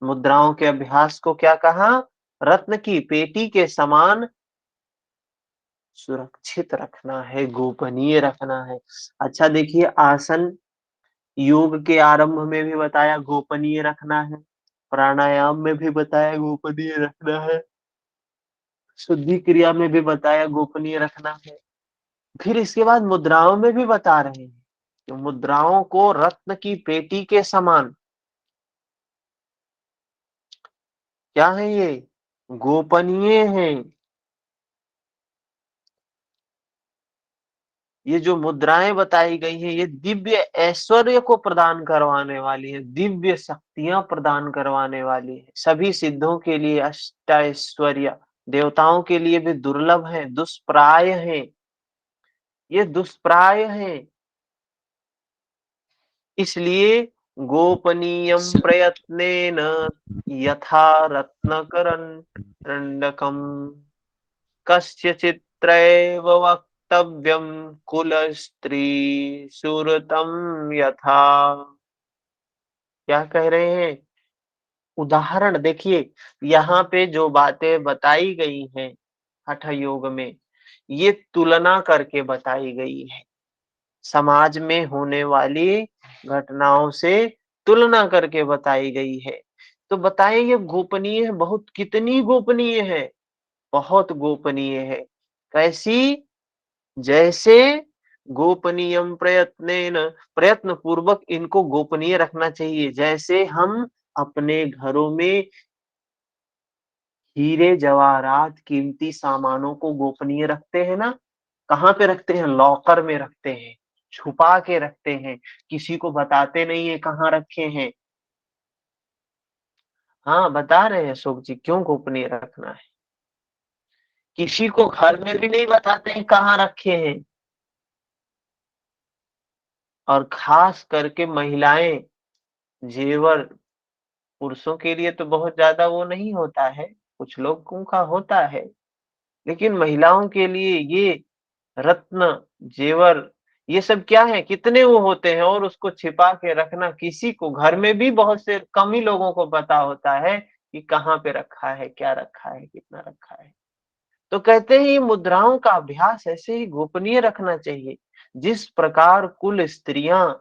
Speaker 1: मुद्राओं के अभ्यास को क्या कहा? रत्न की पेटी के समान सुरक्षित रखना है, गोपनीय रखना है। अच्छा देखिए, आसन योग के आरंभ में भी बताया गोपनीय रखना है, प्राणायाम में भी बताया गोपनीय रखना है, शुद्धि क्रिया में भी बताया गोपनीय रखना है। फिर इसके बाद मुद्राओं में भी बता रहे हैं कि मुद्राओं को रत्न की पेटी के समान, क्या है ये? गोपनीय है। ये जो मुद्राएं बताई गई हैं, ये दिव्य ऐश्वर्य को प्रदान करवाने वाली है, दिव्य शक्तियां प्रदान करवाने वाली है। सभी सिद्धों के लिए अष्टैश्वर्य, देवताओं के लिए भी दुर्लभ है, दुष्प्राय है। ये दुष्प्राय है, इसलिए गोपनीयं प्रयत्नेन यथा रत्नकरण्डकम् कस्यचित्रैव वक्तव्यं कुलस्त्री सुरतं यथा। क्या कह रहे हैं? उदाहरण देखिए, यहाँ पे जो बातें बताई गई हैं हठ योग में, ये तुलना करके बताई गई है। समाज में होने वाली घटनाओं से तुलना करके बताई गई है। तो बताइए ये गोपनीय है, बहुत कितनी गोपनीय है? बहुत गोपनीय है। कैसी? जैसे गोपनीयम प्रयत्नेन, प्रयत्न पूर्वक इनको गोपनीय रखना चाहिए। जैसे हम अपने घरों में हीरे जवाहरात कीमती सामानों को गोपनीय रखते हैं ना, कहाँ पे रखते हैं? लॉकर में रखते हैं, छुपा के रखते हैं, किसी को बताते नहीं है कहाँ रखे हैं। हाँ, बता रहे हैं अशोक जी, क्यों गोपनीय रखना है? किसी को घर में भी नहीं बताते हैं कहाँ रखे हैं। और खास करके महिलाएं, जेवर पुरुषों के लिए तो बहुत ज्यादा वो नहीं होता है, कुछ लोगों का होता है, लेकिन महिलाओं के लिए ये रत्न, जेवर, ये सब क्या है? कितने वो होते हैं, और उसको छिपा के रखना, किसी को घर में भी बहुत से कम ही लोगों को पता होता है कि कहाँ पे रखा है, क्या रखा है, कितना रखा है। तो कहते हैं ये मुद्राओं का अभ्यास ऐसे ही गोपनीय रखना चाहिए। जिस प्रकार कुल स्त्रियां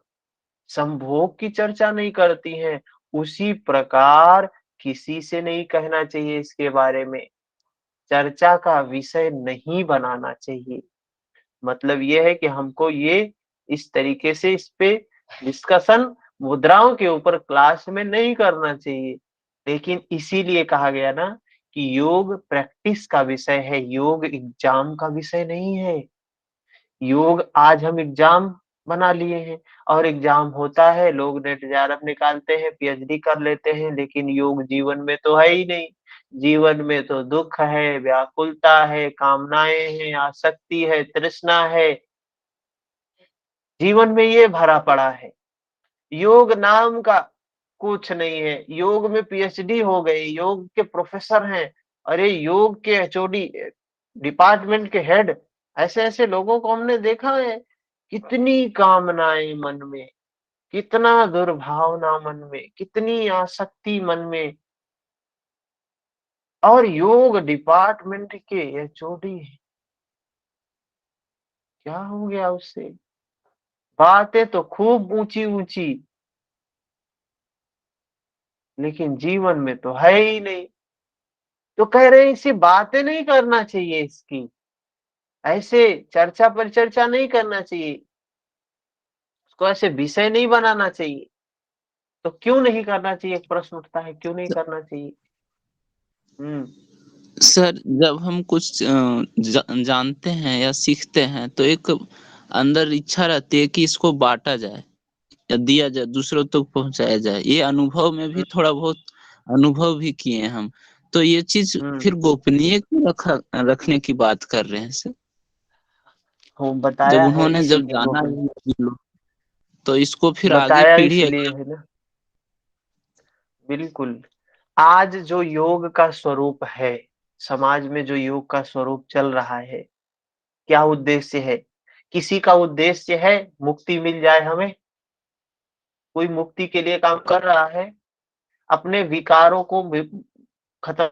Speaker 1: संभोग की चर्चा नहीं करती हैं, उसी प्रकार किसी से नहीं कहना चाहिए इसके बारे में, चर्चा का विषय नहीं बनाना चाहिए। मतलब ये है कि हमको ये इस तरीके से इस पे डिस्कशन मुद्राओं के ऊपर क्लास में नहीं करना चाहिए। लेकिन इसीलिए कहा गया ना कि योग प्रैक्टिस का विषय है, योग एग्जाम का विषय नहीं है। योग आज हम एग्जाम बना लिए हैं, और एग्जाम होता है, लोग नेट जेआरएफ निकालते हैं, पीएचडी कर लेते हैं, लेकिन योग जीवन में तो है ही नहीं। जीवन में तो दुख है, व्याकुलता है, कामनाएं हैं, आसक्ति है, तृष्णा है, जीवन में ये भरा पड़ा है। योग नाम का कुछ नहीं है। योग में पीएचडी हो गई, योग के प्रोफेसर हैं, अरे योग के एचओडी, डिपार्टमेंट के हेड, ऐसे ऐसे लोगों को हमने देखा है। कितनी कामनाएं मन में, कितना दुर्भावना मन में, कितनी आसक्ति मन में, और योग डिपार्टमेंट के एचओडी हैं। क्या हो गया उससे? बातें तो खूब ऊंची ऊंची, लेकिन जीवन में तो है ही नहीं। तो कह रहे हैं इसी बातें नहीं करना चाहिए, इसकी ऐसे चर्चा पर चर्चा नहीं करना चाहिए, उसको ऐसे विषय नहीं बनाना चाहिए। तो क्यों नहीं करना चाहिए? एक प्रश्न उठता है, क्यों नहीं करना चाहिए? हम्म।
Speaker 3: सर, जब हम कुछ जानते हैं या सीखते हैं तो एक अंदर इच्छा रहती है कि इसको बांटा जाए या दिया जाए, दूसरों तक पहुंचाया जाए। ये अनुभव में भी थोड़ा बहुत अनुभव भी किए हैं हम। तो ये चीज
Speaker 1: हम्म।
Speaker 3: फिर गोपनीय क्यों रखने की बात कर रहे हैं सर?
Speaker 1: हो,
Speaker 3: जब
Speaker 1: बताया है
Speaker 3: उन्होंने जब
Speaker 1: इसीलिए
Speaker 3: जाना
Speaker 1: गोपन,
Speaker 3: ही है लोग, तो इसको फिर आगे
Speaker 1: बताया
Speaker 3: पीढ़ी
Speaker 1: इसलिए है ना। बिल्कुल। आज जो योग का स्वरूप है, समाज में जो योग का स्वरूप चल रहा है, क्या उद्देश्य है? किसी का उद्देश्य है मुक्ति मिल जाए हमें? कोई मुक्ति के लिए काम कर रहा है? अपने विकारों को खत्म,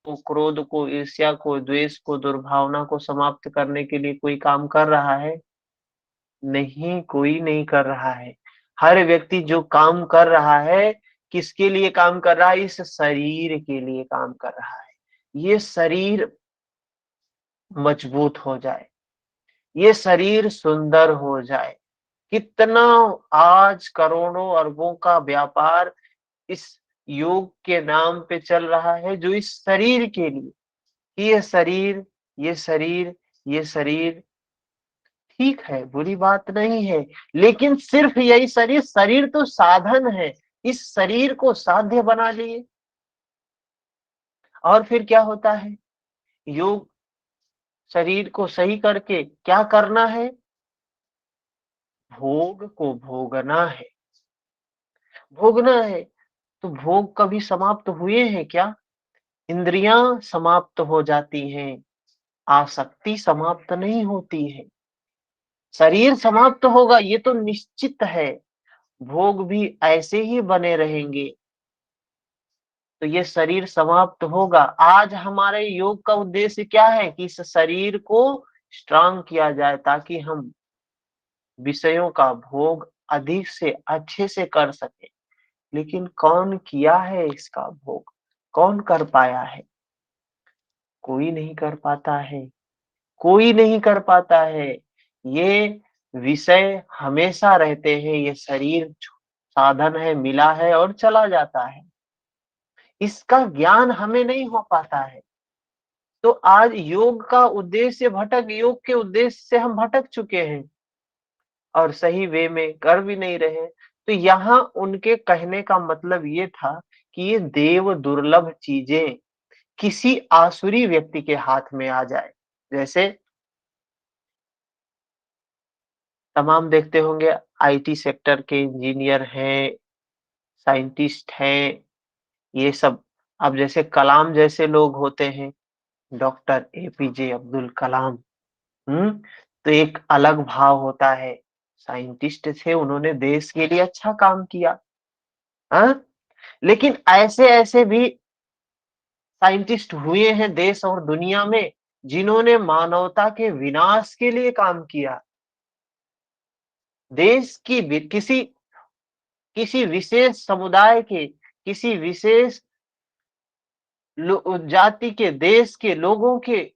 Speaker 1: को क्रोध को, ईर्ष्या को, द्वेष को, दुर्भावना को समाप्त करने के लिए कोई काम कर रहा है? नहीं, कोई नहीं कर रहा है। हर व्यक्ति जो काम कर रहा है, किसके लिए काम कर रहा है? इस शरीर के लिए काम कर रहा है। ये शरीर मजबूत हो जाए, ये शरीर सुंदर हो जाए। कितना आज करोड़ों अरबों का व्यापार इस योग के नाम पे चल रहा है, जो इस शरीर के लिए, कि ये शरीर, ये शरीर, ये शरीर ठीक है, बुरी बात नहीं है, लेकिन सिर्फ यही शरीर, शरीर तो साधन है, इस शरीर को साध्य बना लिए। और फिर क्या होता है? योग शरीर को सही करके क्या करना है? भोग को भोगना है, भोगना है। तो भोग कभी समाप्त हुए हैं क्या? इंद्रियां समाप्त हो जाती हैं, आसक्ति समाप्त नहीं होती है। शरीर समाप्त होगा ये तो निश्चित है, भोग भी ऐसे ही बने रहेंगे। तो ये शरीर समाप्त होगा। आज हमारे योग का उद्देश्य क्या है कि इस शरीर को स्ट्रांग किया जाए ताकि हम विषयों का भोग अधिक से अच्छे से कर सके। लेकिन कौन किया है इसका भोग? कौन कर पाया है? कोई नहीं कर पाता है, कोई नहीं कर पाता है। ये विषय हमेशा रहते हैं, ये शरीर साधन है, मिला है और चला जाता है। इसका ज्ञान हमें नहीं हो पाता है। तो आज योग का उद्देश्य योग के उद्देश्य से हम भटक चुके हैं और सही वे में कर भी नहीं रहे। तो यहाँ उनके कहने का मतलब ये था कि ये देव दुर्लभ चीजें किसी आसुरी व्यक्ति के हाथ में आ जाए। जैसे तमाम देखते होंगे आईटी सेक्टर के इंजीनियर हैं, साइंटिस्ट हैं, ये सब। अब जैसे कलाम जैसे लोग होते हैं, डॉक्टर एपीजे अब्दुल कलाम, तो एक अलग भाव होता है। साइंटिस्ट थे, उन्होंने देश के लिए अच्छा काम किया। हाँ, लेकिन ऐसे ऐसे भी साइंटिस्ट हुए हैं देश और दुनिया में जिन्होंने मानवता के विनाश के लिए काम किया। देश की किसी किसी विशेष समुदाय के, किसी विशेष जाति के, देश के लोगों के,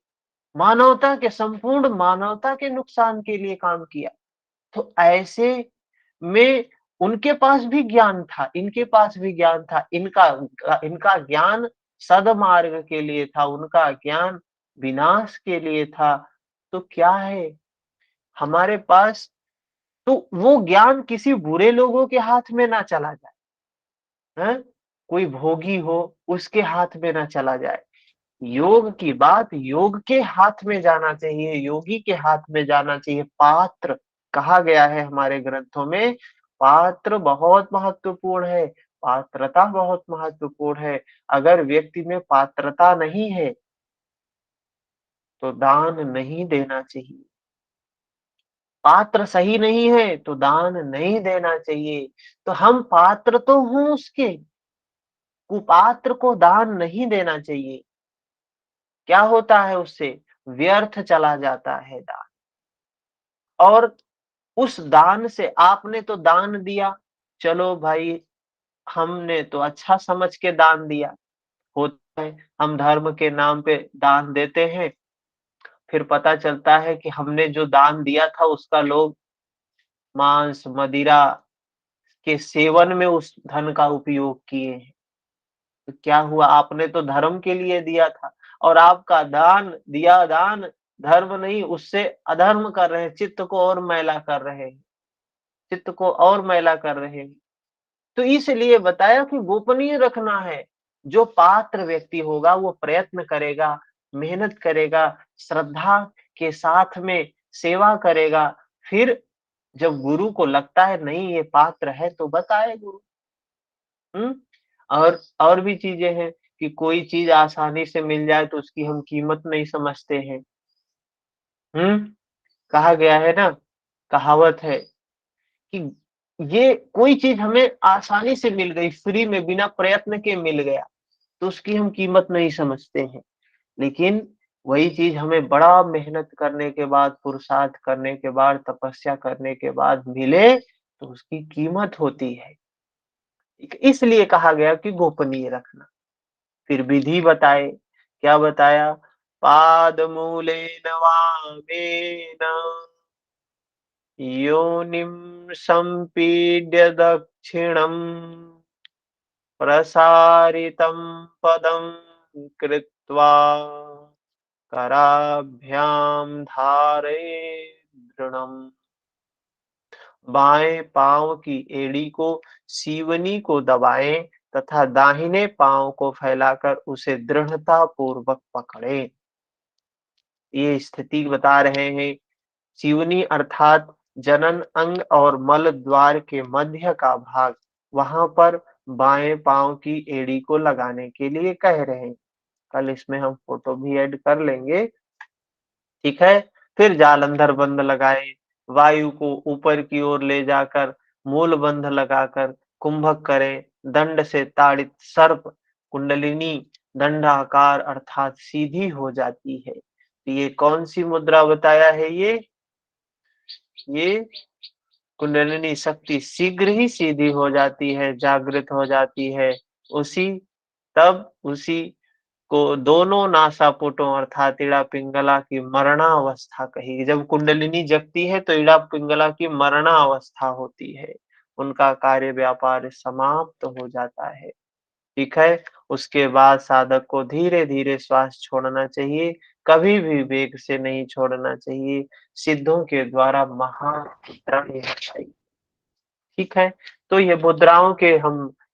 Speaker 1: मानवता के, संपूर्ण मानवता के नुकसान के लिए काम किया। तो ऐसे में उनके पास भी ज्ञान था, इनके पास भी ज्ञान था। इनका इनका ज्ञान सद्मार्ग के लिए था, उनका ज्ञान विनाश के लिए था। तो क्या है हमारे पास? तो वो ज्ञान किसी बुरे लोगों के हाथ में ना चला जाए, हैं? कोई भोगी हो उसके हाथ में ना चला जाए। योग की बात योग के हाथ में जाना चाहिए, योगी के हाथ में जाना चाहिए। पात्र कहा गया है हमारे ग्रंथों में, पात्र बहुत महत्वपूर्ण है, पात्रता बहुत महत्वपूर्ण है। अगर व्यक्ति में पात्रता नहीं है तो दान नहीं देना चाहिए। पात्र सही नहीं है तो दान नहीं देना चाहिए। तो हम पात्र तो हूं उसके, कुपात्र को दान नहीं देना चाहिए। क्या होता है उससे? व्यर्थ चला जाता है दान। और उस दान से आपने तो दान दिया, चलो भाई हमने तो अच्छा समझ के दान दिया। होता है हम धर्म के नाम पे दान देते हैं, फिर पता चलता है कि हमने जो दान दिया था उसका लोग मांस मदिरा के सेवन में उस धन का उपयोग किए हैं। तो क्या हुआ? आपने तो धर्म के लिए दिया था और आपका दान दिया दान धर्म नहीं, उससे अधर्म कर रहे हैं, चित्त को और मैला कर रहे हैं, चित्त को और मैला कर रहे हैं। तो इसलिए बताया कि गोपनीय रखना है। जो पात्र व्यक्ति होगा वो प्रयत्न करेगा, मेहनत करेगा, श्रद्धा के साथ में सेवा करेगा। फिर जब गुरु को लगता है नहीं ये पात्र है तो बताए गुरु। हुँ? और भी चीज़ें हैं कि कोई चीज़ आसानी से मिल जाए तो उसकी हम कीमत नहीं समझते हैं। हुँ? कहा गया है ना, कहावत है कि ये कोई चीज़ हमें आसानी से मिल गई, फ्री में बिना प्रयत्न के मिल गया, तो उसकी हम कीमत नहीं समझते हैं। लेकिन वही चीज़ हमें बड़ा मेहनत करने के बाद, पुरुषार्थ करने के बाद, तपस्या करने के बाद मिले, तो उसकी कीमत होती है। इसलिए कहा गया कि गोपनीय रखना। फिर विधि बताए, क्या बताया? पादमूलेन वामेन योनिं सम्पीड्य दक्षिणम् प्रसारितं पदं कृत्वा कराभ्यां धारयेत् दृढम्। बाएं पांव की एड़ी को सीवनी को दबाएं तथा दाहिने पांव को फैलाकर उसे दृढ़ता पूर्वक पकड़ें। ये स्थिति बता रहे हैं। सीवनी अर्थात जनन अंग और मल द्वार के मध्य का भाग, वहां पर बाएं पांव की एड़ी को लगाने के लिए कह रहे हैं। कल इसमें हम फोटो भी ऐड कर लेंगे, ठीक है। फिर जालंधर बंध लगाए, वायु को ऊपर की ओर ले जाकर मूल बंध लगाकर कुंभक करें। दंड से ताड़ित सर्प कुंडलिनी दंडाकार अर्थात सीधी हो जाती है। तो ये कौन सी मुद्रा बताया है? ये कुंडलिनी शक्ति शीघ्र ही सीधी हो जाती है, जागृत हो जाती है। उसी तब उसी को दोनों नासापुटों अर्थात इड़ा पिंगला की मरणावस्था कही। जब कुंडलिनी जगती है तो इड़ा पिंगला की मरणावस्था होती है, उनका कार्य व्यापार समाप्त हो जाता है, ठीक है। उसके बाद साधक को धीरे धीरे श्वास छोड़ना चाहिए, कभी भी वेग से नहीं छोड़ना चाहिए। सिद्धों के द्वारा महान मुद्रा लेना चाहिए, ठीक है। तो ये मुद्राओं के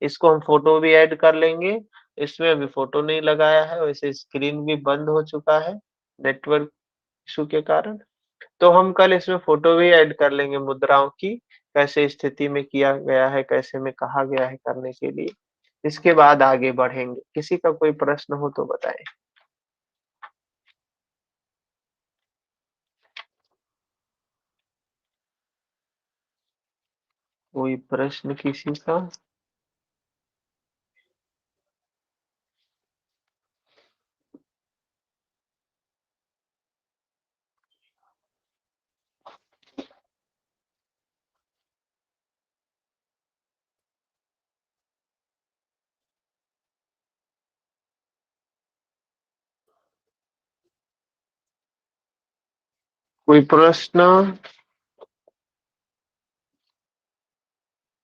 Speaker 1: इसको हम फोटो भी ऐड कर लेंगे। इसमें अभी फोटो नहीं लगाया है, वैसे स्क्रीन भी बंद हो चुका है नेटवर्क इशू के कारण। तो हम कल इसमें फोटो भी ऐड कर लेंगे मुद्राओं की, कैसे स्थिति में किया गया है, कैसे में कहा गया है करने के लिए। इसके बाद आगे बढ़ेंगे। किसी का कोई प्रश्न हो तो बताएं। कोई प्रश्न किसी का? कोई प्रश्न?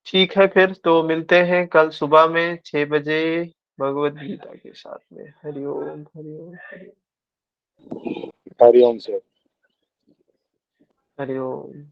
Speaker 1: ठीक है, फिर तो मिलते हैं कल सुबह में 6 बजे भगवत गीता के साथ में। हरिओम हरिओम हरिओम
Speaker 2: हरिओम सर।
Speaker 1: हरिओम।